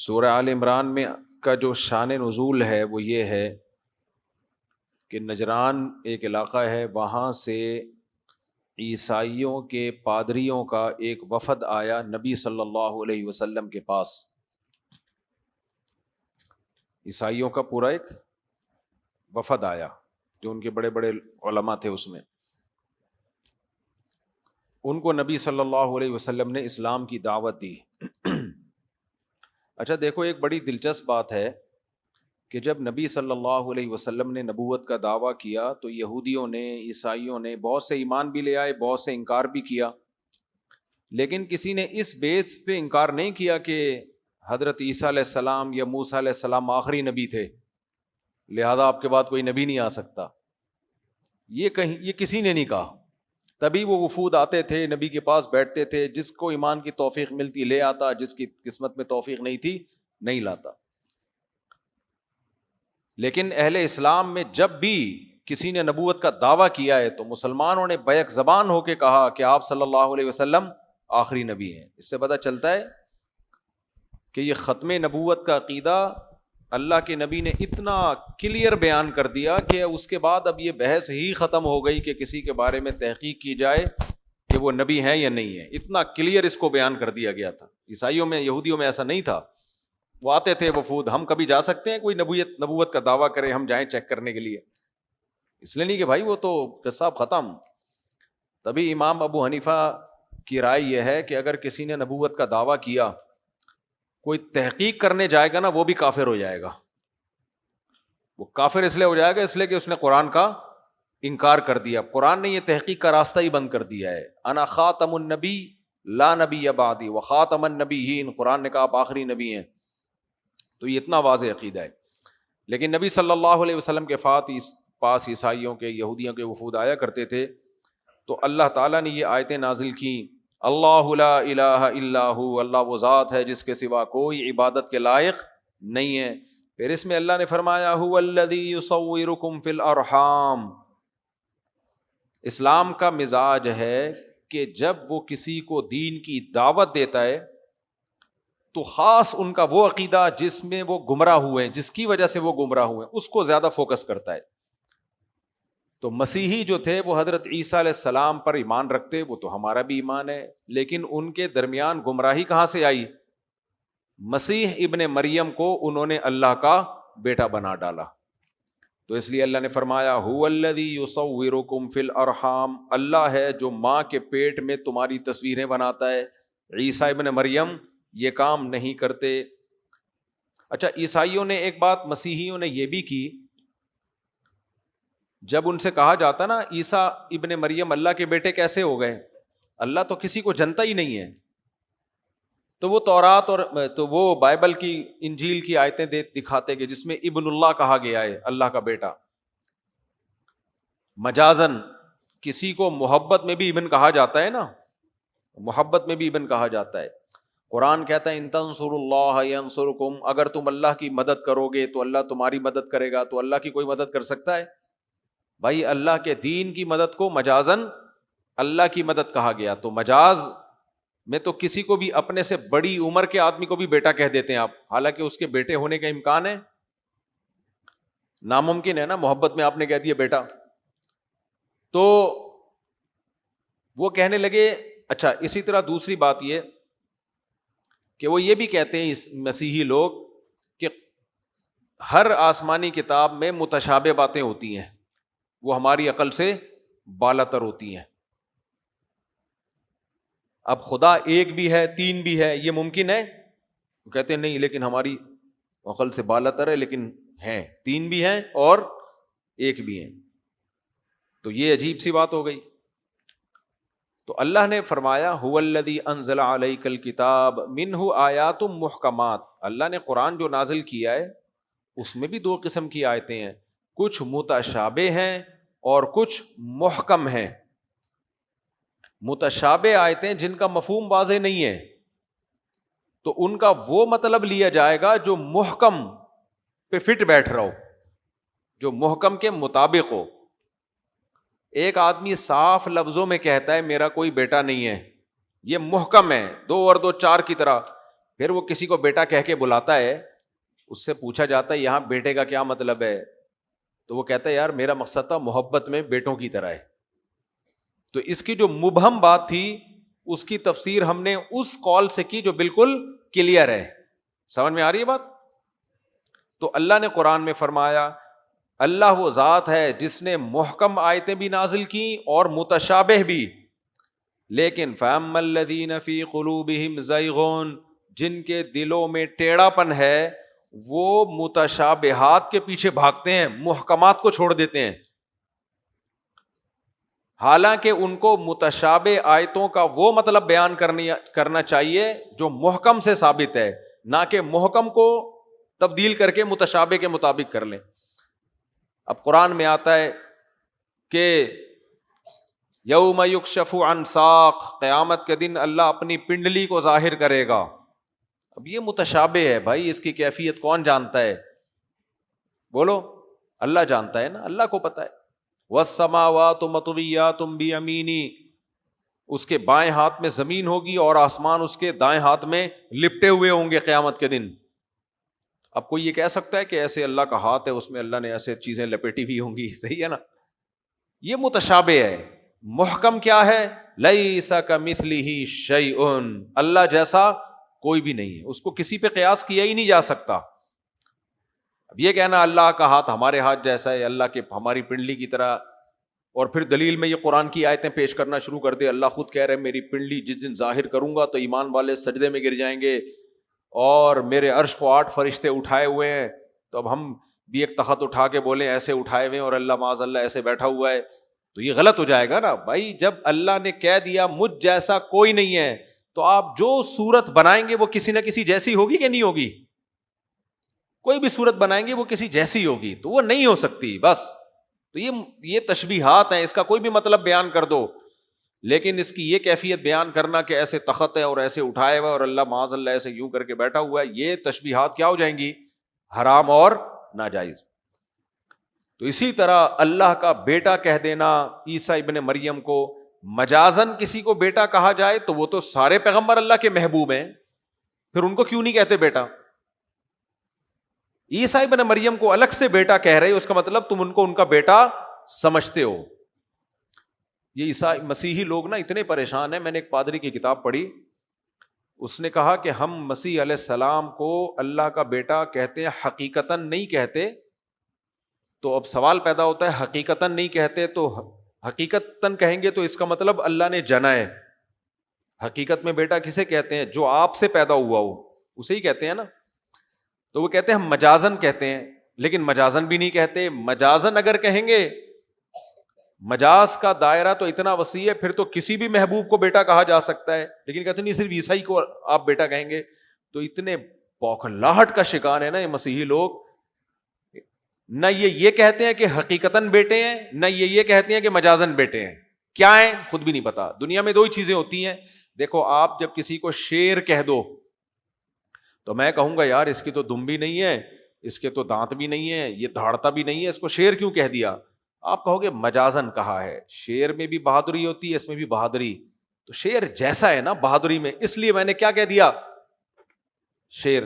سورہ آل عمران میں کا جو شان نزول ہے وہ یہ ہے کہ نجران ایک علاقہ ہے، وہاں سے عیسائیوں کے پادریوں کا ایک وفد آیا نبی صلی اللہ علیہ وسلم کے پاس۔ عیسائیوں کا پورا ایک وفد آیا، جو ان کے بڑے بڑے علماء تھے، اس میں ان کو نبی صلی اللہ علیہ وسلم نے اسلام کی دعوت دی۔ اچھا دیکھو، ایک بڑی دلچسپ بات ہے کہ جب نبی صلی اللہ علیہ وسلم نے نبوت کا دعویٰ کیا تو یہودیوں نے، عیسائیوں نے، بہت سے ایمان بھی لے آئے، بہت سے انکار بھی کیا، لیکن کسی نے اس بیس پہ انکار نہیں کیا کہ حضرت عیسیٰ علیہ السلام یا موسیٰ علیہ السلام آخری نبی تھے، لہذا آپ کے بعد کوئی نبی نہیں آ سکتا۔ یہ کسی نے نہیں کہا۔ تبھی وہ وفود آتے تھے، نبی کے پاس بیٹھتے تھے، جس کو ایمان کی توفیق ملتی لے آتا، جس کی قسمت میں توفیق نہیں تھی نہیں لاتا۔ لیکن اہل اسلام میں جب بھی کسی نے نبوت کا دعویٰ کیا ہے تو مسلمانوں نے بیک زبان ہو کے کہا کہ آپ صلی اللہ علیہ وسلم آخری نبی ہیں۔ اس سے پتہ چلتا ہے کہ یہ ختم نبوت کا عقیدہ اللہ کے نبی نے اتنا کلیئر بیان کر دیا کہ اس کے بعد اب یہ بحث ہی ختم ہو گئی کہ کسی کے بارے میں تحقیق کی جائے کہ وہ نبی ہیں یا نہیں ہے۔ اتنا کلیئر اس کو بیان کر دیا گیا تھا۔ عیسائیوں میں، یہودیوں میں ایسا نہیں تھا۔ وہ آتے تھے وفود، ہم کبھی جا سکتے ہیں، کوئی نبوت کا دعویٰ کرے ہم جائیں چیک کرنے کے لیے؟ اس لیے نہیں کہ بھائی وہ تو قصہ ختم۔ تبھی امام ابو حنیفہ کی رائے یہ ہے کہ اگر کسی نے نبوت کا دعویٰ کیا، کوئی تحقیق کرنے جائے گا نا، وہ بھی کافر ہو جائے گا۔ وہ کافر اس لیے ہو جائے گا اس لیے کہ اس نے قرآن کا انکار کر دیا۔ قرآن نے یہ تحقیق کا راستہ ہی بند کر دیا ہے۔ انا خاتم النبی لا نبی بعدی وخاتم النبیین، قرآن نے کہا آپ آخری نبی ہیں۔ تو یہ اتنا واضح عقیدہ ہے۔ لیکن نبی صلی اللہ علیہ وسلم کے پاس عیسائیوں کے، یہودیوں کے وفود آیا کرتے تھے، تو اللہ تعالیٰ نے یہ آیتیں نازل کی، اللہ لا الہ الا ہو، اللہ وہ ذات ہے جس کے سوا کوئی عبادت کے لائق نہیں ہے۔ پھر اس میں اللہ نے فرمایا هو الذی یصورکم فی الارحام۔ اسلام کا مزاج ہے کہ جب وہ کسی کو دین کی دعوت دیتا ہے تو خاص ان کا وہ عقیدہ جس میں وہ گمراہ ہوئے ہیں، جس کی وجہ سے وہ گمراہ ہوئے ہیں، اس کو زیادہ فوکس کرتا ہے۔ تو مسیحی جو تھے وہ حضرت عیسیٰ علیہ السلام پر ایمان رکھتے، وہ تو ہمارا بھی ایمان ہے، لیکن ان کے درمیان گمراہی کہاں سے آئی؟ مسیح ابن مریم کو انہوں نے اللہ کا بیٹا بنا ڈالا۔ تو اس لیے اللہ نے فرمایا هو الذی یصورکم فی الارحام، اللہ ہے جو ماں کے پیٹ میں تمہاری تصویریں بناتا ہے۔ عیسیٰ ابن مریم یہ کام نہیں کرتے۔ اچھا، عیسائیوں نے ایک بات مسیحیوں نے یہ بھی کی، جب ان سے کہا جاتا نا عیسیٰ ابن مریم اللہ کے بیٹے کیسے ہو گئے، اللہ تو کسی کو جانتا ہی نہیں ہے، تو وہ تورات اور تو وہ بائبل کی، انجیل کی آیتیں دکھاتے کہ جس میں ابن اللہ کہا گیا ہے، اللہ کا بیٹا۔ مجازن کسی کو محبت میں بھی ابن کہا جاتا ہے نا، محبت میں بھی ابن کہا جاتا ہے۔ قرآن کہتا ہے ان تنصروا اللہ ینصرکم، اگر تم اللہ کی مدد کرو گے تو اللہ تمہاری مدد کرے گا۔ تو اللہ کی کوئی مدد کر سکتا ہے؟ بھائی اللہ کے دین کی مدد کو مجازن اللہ کی مدد کہا گیا۔ تو مجاز میں تو کسی کو بھی، اپنے سے بڑی عمر کے آدمی کو بھی بیٹا کہہ دیتے ہیں آپ، حالانکہ اس کے بیٹے ہونے کا امکان ہے، ناممکن ہے نا، محبت میں آپ نے کہہ دیا بیٹا۔ تو وہ کہنے لگے، اچھا اسی طرح دوسری بات یہ کہ وہ یہ بھی کہتے ہیں اس مسیحی لوگ کہ ہر آسمانی کتاب میں متشابہ باتیں ہوتی ہیں، وہ ہماری عقل سے بالاتر ہوتی ہیں۔ اب خدا ایک بھی ہے، تین بھی ہے، یہ ممکن ہے؟ وہ کہتے ہیں نہیں، لیکن ہماری عقل سے بالاتر ہے، لیکن ہیں، تین بھی ہیں اور ایک بھی ہیں۔ تو یہ عجیب سی بات ہو گئی۔ تو اللہ نے فرمایا هو الذی انزل علیک الکتاب منہ آیات محکمات، اللہ نے قرآن جو نازل کیا ہے اس میں بھی دو قسم کی آیتیں ہیں، کچھ متشابہ ہیں اور کچھ محکم ہیں۔ متشابہ آیتیں جن کا مفہوم واضح نہیں ہے تو ان کا وہ مطلب لیا جائے گا جو محکم پہ فٹ بیٹھ رہا ہو، جو محکم کے مطابق ہو۔ ایک آدمی صاف لفظوں میں کہتا ہے میرا کوئی بیٹا نہیں ہے، یہ محکم ہے، 2 اور 2 4 کی طرح، پھر وہ کسی کو بیٹا کہہ کے بلاتا ہے, اس سے پوچھا جاتا ہے یہاں بیٹے کا کیا مطلب ہے, تو وہ کہتا ہے یار میرا مقصد تھا محبت میں بیٹوں کی طرح ہے. تو اس کی جو مبہم بات تھی اس کی تفسیر ہم نے اس قول سے کی جو بالکل کلیئر ہے. سمجھ میں آ رہی ہے بات؟ تو اللہ نے قرآن میں فرمایا اللہ وہ ذات ہے جس نے محکم آیتیں بھی نازل کی اور متشابہ بھی, لیکن فَأَمَّا الَّذِينَ فِي قُلُوبِهِمْ زَيْغٌ, جن کے دلوں میں ٹیڑھا پن ہے وہ متشابہات کے پیچھے بھاگتے ہیں, محکمات کو چھوڑ دیتے ہیں. حالانکہ ان کو متشابہ آیتوں کا وہ مطلب بیان کرنا چاہیے جو محکم سے ثابت ہے, نہ کہ محکم کو تبدیل کر کے متشابہ کے مطابق کر لیں. اب قرآن میں آتا ہے کہ یوم یکشف عن ساق, قیامت کے دن اللہ اپنی پنڈلی کو ظاہر کرے گا. اب یہ متشابہ ہے بھائی, اس کی کیفیت کون جانتا ہے؟ بولو, اللہ جانتا ہے نا, اللہ کو پتا ہے. والسماوات مطویات بیمینی, اس کے بائیں ہاتھ میں زمین ہوگی اور آسمان اس کے دائیں ہاتھ میں لپٹے ہوئے ہوں گے قیامت کے دن. اب کوئی یہ کہہ سکتا ہے کہ ایسے اللہ کا ہاتھ ہے اس میں اللہ نے ایسے چیزیں لپیٹی ہوئی ہوں گی؟ صحیح ہے نا, یہ متشابہ ہے. محکم کیا ہے؟ لیس کمثلہ شیء, اللہ جیسا کوئی بھی نہیں ہے, اس کو کسی پہ قیاس کیا ہی نہیں جا سکتا. اب یہ کہنا اللہ کا ہاتھ ہمارے ہاتھ جیسا ہے, اللہ کے ہماری پنڈلی کی طرح, اور پھر دلیل میں یہ قرآن کی آیتیں پیش کرنا شروع کر دے. اللہ خود کہہ رہے میری پنڈلی جس دن ظاہر کروں گا تو ایمان والے سجدے میں گر جائیں گے, اور میرے عرش کو 8 فرشتے اٹھائے ہوئے ہیں. تو اب ہم بھی ایک تخت اٹھا کے بولیں ایسے اٹھائے ہوئے ہیں اور اللہ معاذ اللہ ایسے بیٹھا ہوا ہے, تو یہ غلط ہو جائے گا نا بھائی. جب اللہ نے کہہ دیا مجھ جیسا کوئی نہیں ہے, تو آپ جو صورت بنائیں گے وہ کسی نہ کسی جیسی ہوگی کہ نہیں ہوگی؟ کوئی بھی صورت بنائیں گے وہ کسی جیسی ہوگی, تو وہ نہیں ہو سکتی بس. تو یہ تشبیہات ہیں, اس کا کوئی بھی مطلب بیان کر دو, لیکن اس کی یہ کیفیت بیان کرنا کہ ایسے تخت ہے اور ایسے اٹھائے ہوا اور اللہ معاذ اللہ ایسے یوں کر کے بیٹھا ہوا ہے, یہ تشبیہات کیا ہو جائیں گی؟ حرام اور ناجائز. تو اسی طرح اللہ کا بیٹا کہہ دینا عیسیٰ ابن مریم کو, مجازن کسی کو بیٹا کہا جائے تو وہ تو سارے پیغمبر اللہ کے محبوب ہیں, پھر ان کو کیوں نہیں کہتے بیٹا؟ عیسیٰ ابن مریم کو الگ سے بیٹا کہہ رہے, اس کا مطلب تم ان کا بیٹا سمجھتے ہو. یہ عیسائی مسیحی لوگ نا اتنے پریشان ہیں. میں نے ایک پادری کی کتاب پڑھی, اس نے کہا کہ ہم مسیح علیہ السلام کو اللہ کا بیٹا کہتے ہیں, حقیقتاً نہیں کہتے. تو اب سوال پیدا ہوتا ہے حقیقتاً نہیں کہتے تو حقیقتاً کہیں گے تو اس کا مطلب اللہ نے جنا ہے. حقیقت میں بیٹا کسے کہتے ہیں؟ جو آپ سے پیدا ہوا ہو اسے ہی کہتے ہیں نا. تو وہ کہتے ہیں ہم مجازن کہتے ہیں, لیکن مجازن بھی نہیں کہتے. مجازن اگر کہیں گے, مجاز کا دائرہ تو اتنا وسیع ہے, پھر تو کسی بھی محبوب کو بیٹا کہا جا سکتا ہے, لیکن کہتے نہیں صرف عیسائی کو آپ بیٹا کہیں گے. تو اتنے بوکھلاہٹ کا شکار ہے نا یہ مسیحی لوگ. نہ یہ کہتے ہیں کہ حقیقتاً بیٹے ہیں, نہ یہ کہتے ہیں کہ مجازن بیٹے ہیں. کیا ہیں خود بھی نہیں پتا. دنیا میں 2 ہی چیزیں ہوتی ہیں. دیکھو آپ جب کسی کو شیر کہہ دو تو میں کہوں گا یار اس کی تو دم بھی نہیں ہے, اس کے تو دانت بھی نہیں ہے, یہ دھاڑتا بھی نہیں ہے, اس کو شیر کیوں کہہ دیا؟ آپ کہو گے مجازن کہا ہے. شیر میں بھی بہادری ہوتی ہے, اس میں بھی بہادری, تو شیر جیسا ہے نا بہادری میں, اس لیے میں نے کیا کہہ دیا؟ شیر.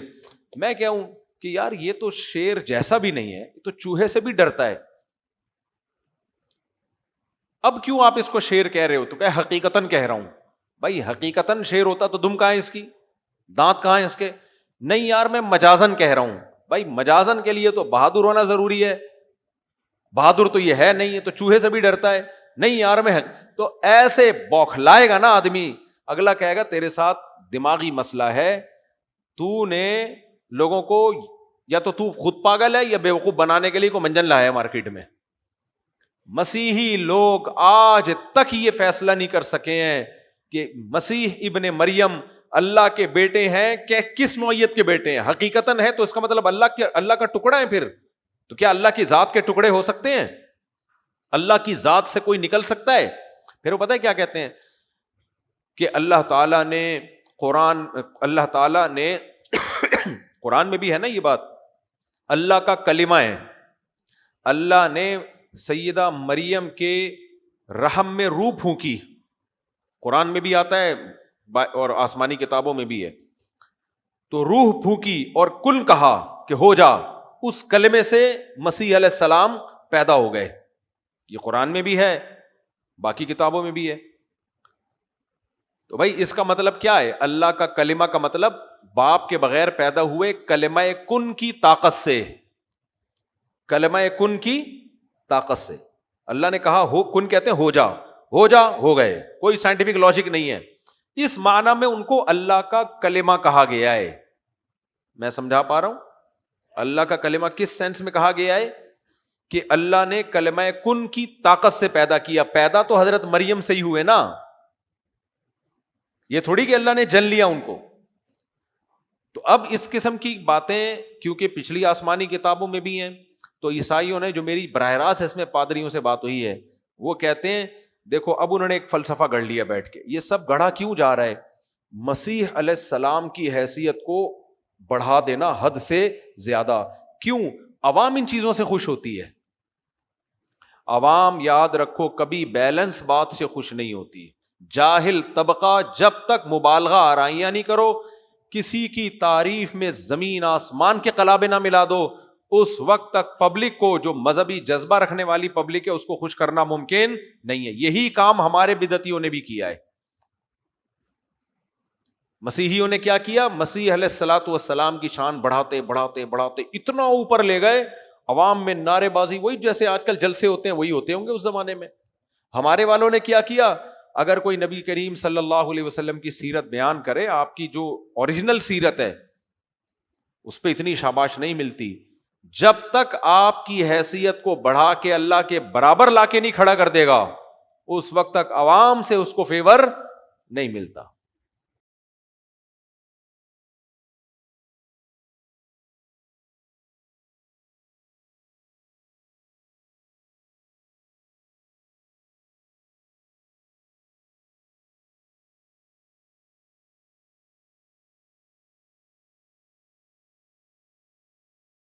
میں کہوں کہ یار یہ تو شیر جیسا بھی نہیں ہے, یہ تو چوہے سے بھی ڈرتا ہے. اب کیوں آپ اس کو شیر کہہ رہے ہو؟ تو کہ حقیقتاً کہہ رہا ہوں. بھائی حقیقتاً شیر ہوتا تو دم کہاں ہے اس کی, دانت کہاں ہے اس کے؟ نہیں یار میں مجازن کہہ رہا ہوں. بھائی مجازن کے لیے تو بہادر ہونا ضروری ہے, بہادر تو یہ ہے نہیں, ہے تو چوہے سے بھی ڈرتا ہے. نہیں یار میں, تو ایسے بوکھلائے گا نا آدمی. اگلا کہے گا تیرے ساتھ دماغی مسئلہ ہے, تو نے لوگوں کو یا تو خود پاگل ہے یا بیوقوف بنانے کے لیے کوئی منجن لایا ہے مارکیٹ میں. مسیحی لوگ آج تک یہ فیصلہ نہیں کر سکے ہیں کہ مسیح ابن مریم اللہ کے بیٹے ہیں کہ کس نوعیت کے بیٹے ہیں. حقیقتاً ہے تو اس کا مطلب اللہ کا ٹکڑا ہے. پھر تو کیا اللہ کی ذات کے ٹکڑے ہو سکتے ہیں؟ اللہ کی ذات سے کوئی نکل سکتا ہے؟ پھر وہ پتہ ہے کیا کہتے ہیں کہ اللہ تعالیٰ نے قرآن میں بھی ہے نا یہ بات, اللہ کا کلمہ ہے. اللہ نے سیدہ مریم کے رحم میں روح پھونکی. قرآن میں بھی آتا ہے اور آسمانی کتابوں میں بھی ہے. تو روح پھونکی اور کن کہا کہ ہو جا، اس کلمے سے مسیح علیہ السلام پیدا ہو گئے. یہ قرآن میں بھی ہے، باقی کتابوں میں بھی ہے. تو بھائی اس کا مطلب کیا ہے؟ اللہ کا کلمہ کا مطلب باپ کے بغیر پیدا ہوئے کلمہ کن کی طاقت سے، کلمہ کن کی طاقت سے. اللہ نے کہا ہو، کن کہتے ہیں ہو جا، ہو جا، ہو گئے. کوئی سائنٹیفک لاجک نہیں ہے. اس معنی میں ان کو اللہ کا کلمہ کہا گیا ہے. میں سمجھا پا رہا ہوں؟ اللہ کا کلمہ کس سینس میں کہا گیا ہے کہ اللہ نے کلمہ کن کی طاقت سے پیدا کیا. پیدا تو حضرت مریم سے ہی ہوئے نا، یہ تھوڑی کہ اللہ نے جن لیا ان کو. تو اب اس قسم کی باتیں کیونکہ پچھلی آسمانی کتابوں میں بھی ہیں، تو عیسائیوں نے، جو میری براہ راست اس میں پادریوں سے بات ہوئی ہے، وہ کہتے ہیں دیکھو اب انہوں نے ایک فلسفہ گڑھ لیا بیٹھ کے. یہ سب گڑھا کیوں جا رہا ہے؟ مسیح علیہ السلام کی حیثیت کو بڑھا دینا حد سے زیادہ. کیوں؟ عوام ان چیزوں سے خوش ہوتی ہے. عوام یاد رکھو کبھی بیلنس بات سے خوش نہیں ہوتی. جاہل طبقہ جب تک مبالغہ آرائیاں نہیں کرو، کسی کی تعریف میں زمین آسمان کے قلابے نہ ملا دو، اس وقت تک پبلک کو، جو مذہبی جذبہ رکھنے والی پبلک ہے، اس کو خوش کرنا ممکن نہیں ہے. یہی کام ہمارے بدعتیوں نے بھی کیا ہے. مسیحیوں نے کیا کیا؟ مسیح علیہ الصلوۃ والسلام کی شان بڑھاتے بڑھاتے بڑھاتے اتنا اوپر لے گئے، عوام میں نعرے بازی، وہی جیسے آج کل جلسے ہوتے ہیں وہی ہوتے ہوں گے اس زمانے میں. ہمارے والوں نے کیا کیا؟ اگر کوئی نبی کریم صلی اللہ علیہ وسلم کی سیرت بیان کرے، آپ کی جو اوریجنل سیرت ہے اس پہ اتنی شاباش نہیں ملتی جب تک آپ کی حیثیت کو بڑھا کے اللہ کے برابر لا کے نہیں کھڑا کر دے گا، اس وقت تک عوام سے اس کو فیور نہیں ملتا.